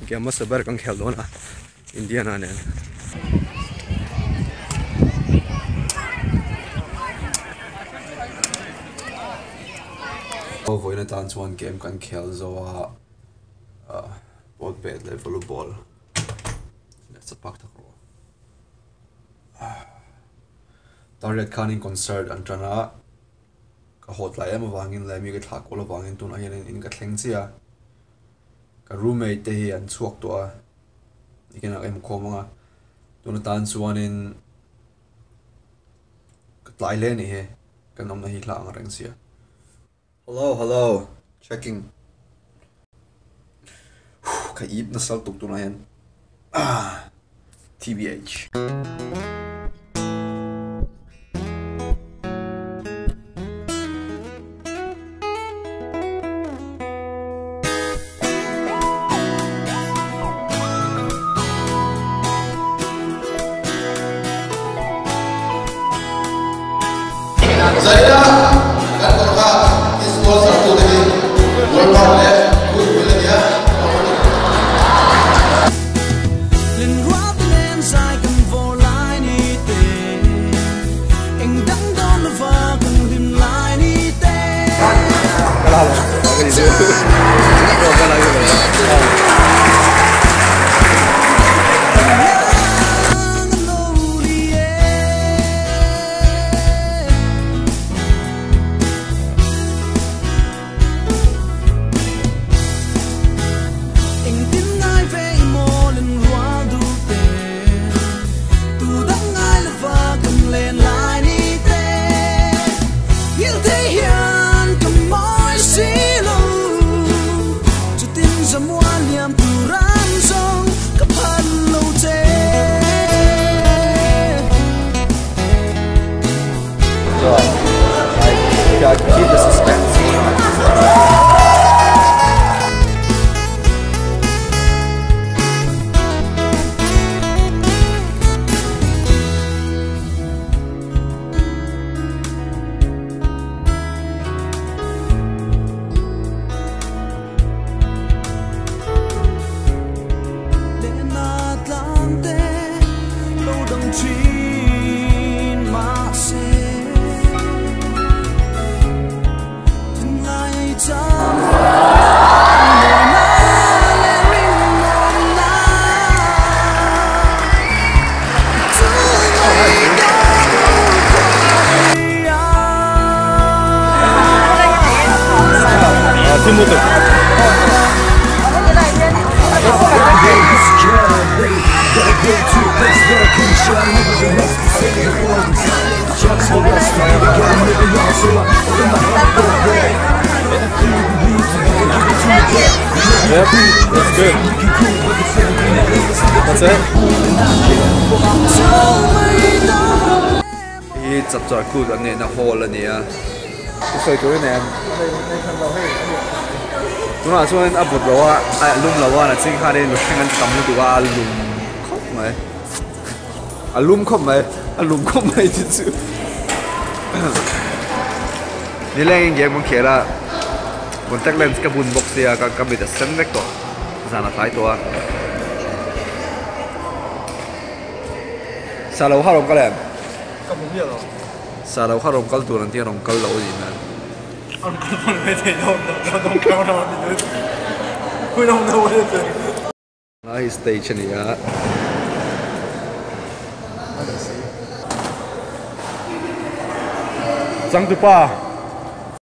Game mas sabar kang khel do na India na ne. Voi na tan chuan game kan khel zo ball pet level ball. Let's a pak thakro. Target khanin concert antrana ka hotlai em wangin lai mi ka thak ko wangin tun a hian in ka thleng chia ka roommate te hi an chuak to a ikena em khomanga tun tan chuanin ka tlai le ni he kan nom na hi hlang reng sia. Hello, checking. Ka ip na sal tuk tu na yan. TBH. Saya akan berhak di skor 1 dari World Left good bila dia keep the suspense. Yep, that's good. That's it. He chập chọi cút anh này là hole anh này. Cái sợi túi này. Chúng ta cho nên áp bút rồi à, lum là là chính hai đây nó thành anh tầm nó tụi à lum khóc mày. À lum khóc mày chứ. Đi lên game một kia là contact lens ka bun box dia ka bit sen vek to zana thai to sa lo harom ka lem ka bum ya lo sa lo harom kal tu nan ti rom kal lo ji na on ko pon me te no ka no ni ku no no wa te ai station ya Zang tu pa